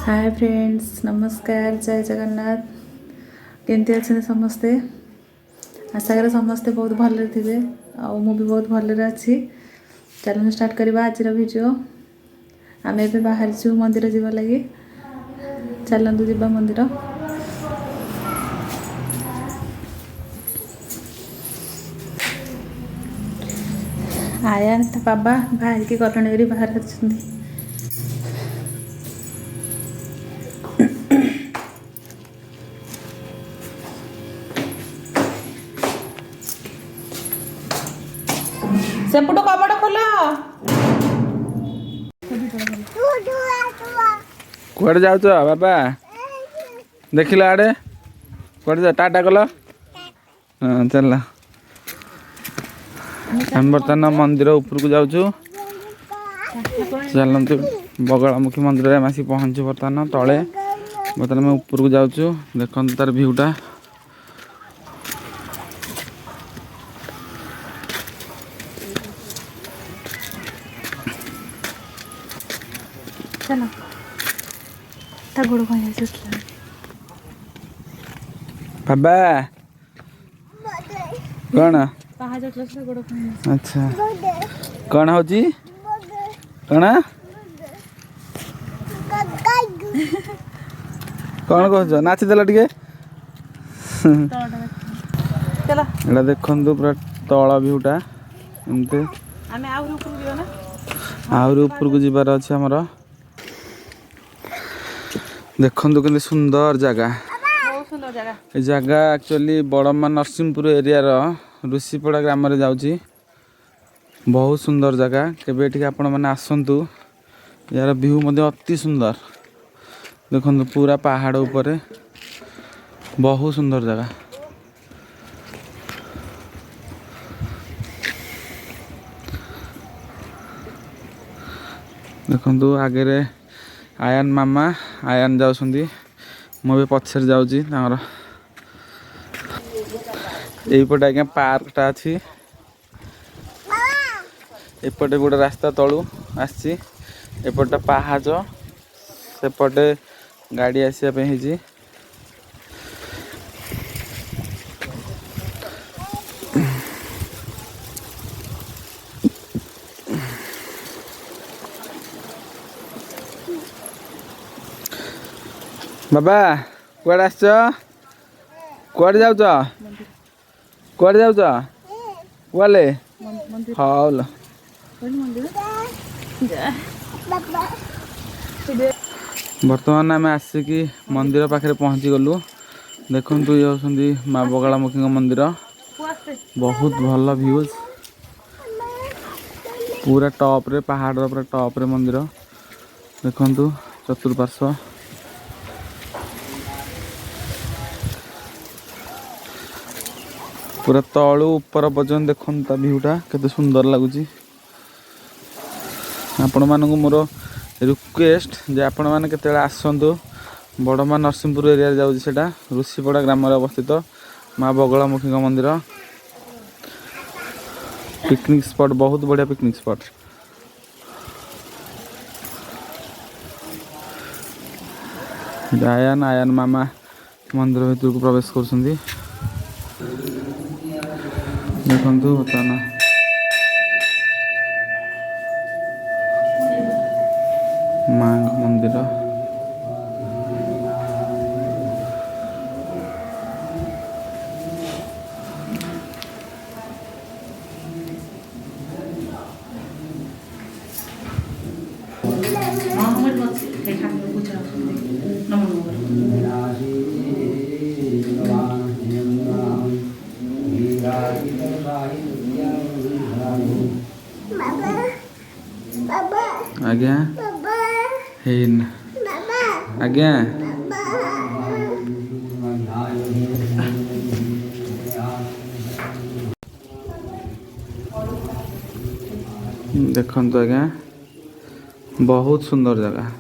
Hi friends, नमस्कार, जय जगन्नाथ। केमती अच्छे समस्ते? आशा करें समस्ते बहुत भल थे और मु भी बहुत भल अच्छी। चलो स्टार्ट करवा आज वीडियो। आम ए बाहर छू मंदिर जावा लगी। चलतु जा मंदिर। आया बाबा बाहर की गले बाहर अच्छी। सेपटू कपड़ खोल। कुआड़े जाऊ बाबा देखिल आड़े कुआड़े जा टाटा कल। हाँ चल आम बर्तमान मंदिर ऊपर को जाऊँ। चलतु बगलामुखी मंदिर में आसी पहुँचु। बर्तमान तले बर्तमान ऊपर को जाऊँ। देखो तार भ्यूटा चलो गोड़ बाबा कौन अच्छा कौन हो कौन कौन कह नाचीदेल टे एटा देखु पूरा तल भ्यूटा एमती आहरी ऊपर को जीवार अच्छे आमर। देखु के सुंदर जगह ये जगह एक्चुअली बड़मा नरसिंहपुर एरिया ऋषिपड़ा ग्राम रे जाउची। बहुत सुंदर जगह केबे आपण मैंने आसतु। यार व्यू मध्य अति सुंदर। देखो पूरा पहाड़ ऊपर बहुत सुंदर जगह। देखु आगे आयान मामा आयान जाऊँ। मुझे पछर जाऊँगी। यहीपटे आज्ञा पार्कटा अच्छी। एपटे गोटे रास्ता तलू आसी एपटे पहाच सेपटे गाड़ी आसापी। बाबा कुआड़े आस कुआड़े जाऊच कुआड़े जाऊच कुआले हल बर्तमान आम आसिकी मंदिर पाखे पहुँची गलु। देखु ये होती माँ बगलामुखी मंदिर। बहुत भल भ्यूज पूरा टॉप रे पहाड़ पूरा टॉप रे मंदिर। देखु चतुर्पार्श्व पूरा तलू ऊपर पर्यटन देखता भ्यूटा केते सुंदर लगुच। आपण मानक मोर रिक्वेस्ट जे आपण मैंने केते आसतु बड़मा नरसिंहपुर एरिया जाऊँगी। सेटा ऋषिपड़ा ग्राम अवस्थित माँ बगलामुखी मंदिर पिकनिक स्पॉट बहुत बढ़िया पिकनिक स्पॉट। आयान आयान मामा मंदिर भीतर को प्रवेश कर देखु बर्तमान माँ मंदिर। आज्ञा आज्ञा देखु आज्ञा बहुत सुंदर जगह।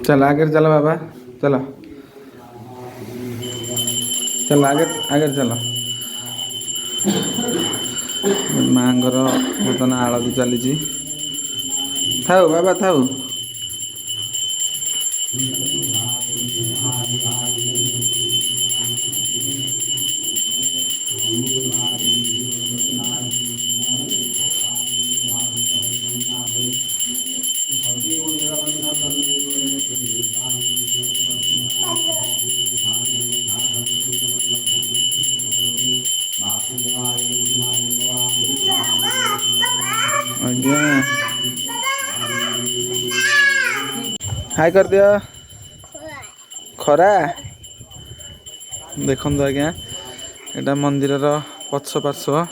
चल आगे चलो बाबा, चलो चल आगे आगे चलो। माँगर बर्तमान आलती चली थाऊ बाबा थाऊ। आज्ञा हाय कर दिया खरा देखो आज्ञा एटा मंदिर पछ पार्श्व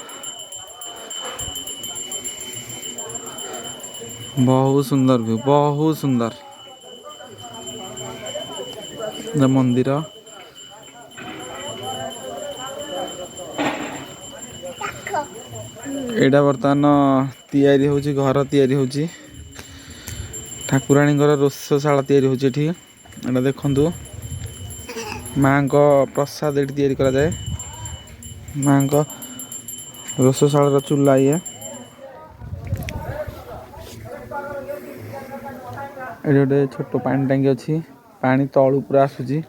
बहुत सुंदर व्यू, बहुत सुंदर मंदिर। एटा बर्तमान तैयारी होची, घर तैयारी होची, ठाकुराणी रोषशाला तैयारी होची। एठी एटा देखंतु माँ को प्रसाद एठी तैयारी करा जाए। माँ को रोषशाला चूल्हा ये एठी गोटे छोट पानी टांगी अच्छी, पानी तलू पूरा आसुची,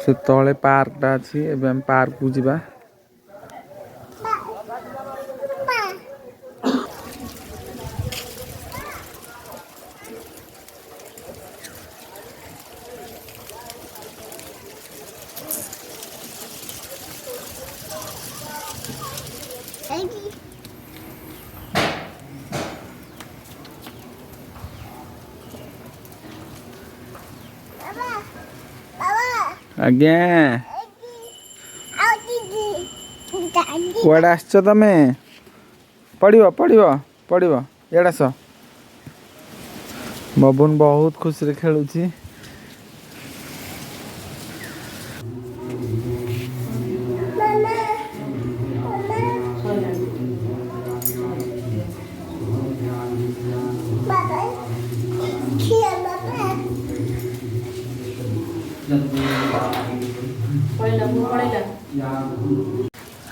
से तले पार्क टा अच्छी। एबे हम पार्क को जिबा। आज्ञा कुआडे आसछ तमे? पढ़िबो पढ़िबो पढ़िबो एडा स बबुन बहुत खुशी रे खेलुची।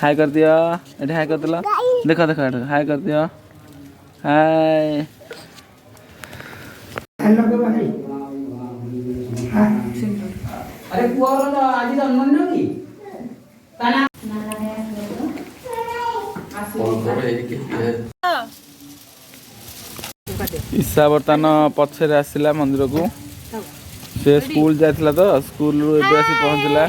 हाय कर दिया, एटे हाय कर दिला, देखो देखो एटे हाय कर दिया, हाय। अरे पुअर आज जन्मदिन की ईशा बर्तमान पछरे आसला मंदिर को, से स्कूल जाइथिला तो स्कूल रू एबे आसी पहुंचला।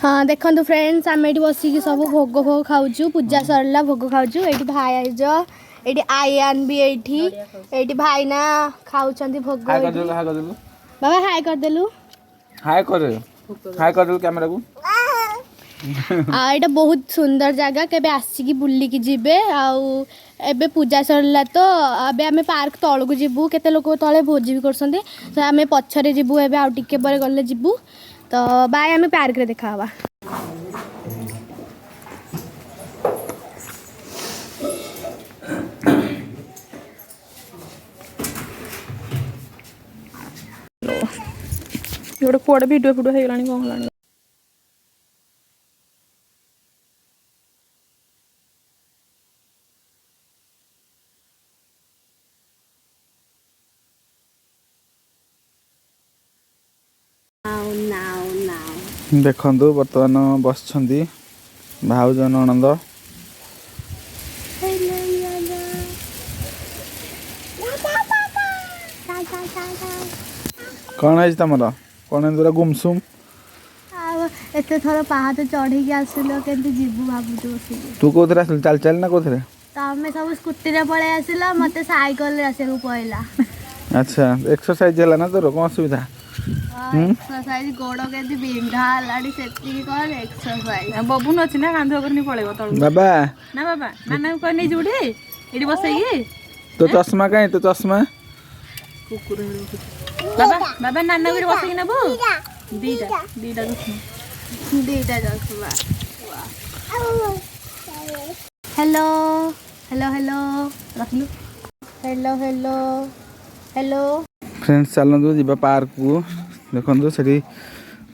हाँ देखो फ्रेंड्स आम ये बसिक सब भोग भोग खाऊ, पूजा सरला भोग खाऊ। ये भाई आईज ये आईआन भी ये भाईना खाऊ भोग। हाय कर देलु, हाय कर देलु बाबा हाय कर देलु, हाय कर कैमरा को। यहाँ बहुत सुंदर जगह के आसिकी बुलिकी जीवे। आबे पूजा सरला तो अबे आमे पार्क तल को जीवु, केते लोक तले भोजी भी करसंते, तो आमे पछरे जीवु। एबे आ टिके पर गले जीवु, तो बाय आमे पार्क रे देखा हवा। गोटे कुआडे वीडियो फीडियो हो गलानी कौन होलानी। देखंतु बर्तमान बसछंदी भाउज ननंद। कौन है तमर कौन है गुमसुम? एते थोड़ा पहाड़ चढ़ी के आसिलो केंति जीवु भाबुछु बसिकी। तू कोथरे आसिल चल चल ना कोथरे? तमे सब स्कूटी रे पळे आसिला, मते साइकिल रे आसे को पइला। अच्छा एक्सरसाइज होला ना तोर कोन सुविधा? एक्सरसाइज गोड़ केंति बिंधा लाडी सेति कर एक्सरसाइज। बबुन अछि ना कांध करनी पळेबो तळ। बाबा ना बाबा नाना को नै जुडी एडी बसैगी। तो चश्मा काई तो चश्मा कुकुर बाबा बाबा नाना को बसैगी नबो दीटा दीटा चश्मा। वाह हेलो हेलो हेलो रखलु हेलो हेलो हेलो फ्रेंड्स चलतु जा पार्क को देखो से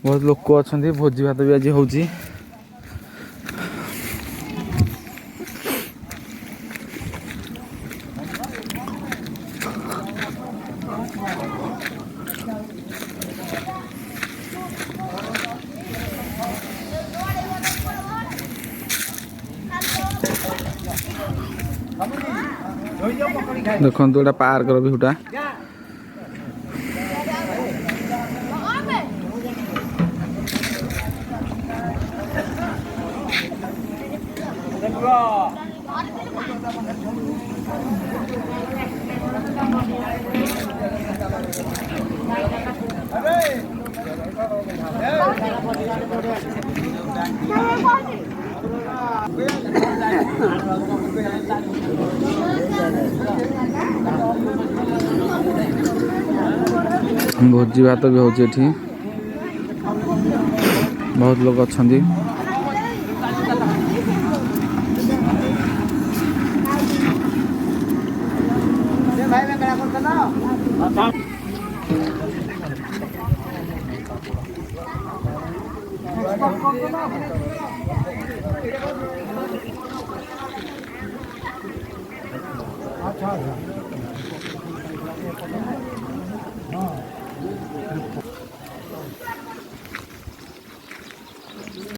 बहुत लोक अच्छा भोजी भात भी आज होची देखो गोटे पार्क भ्यूटा भोजी भात भी होची एठी बहुत लोग अच्छा अच्छा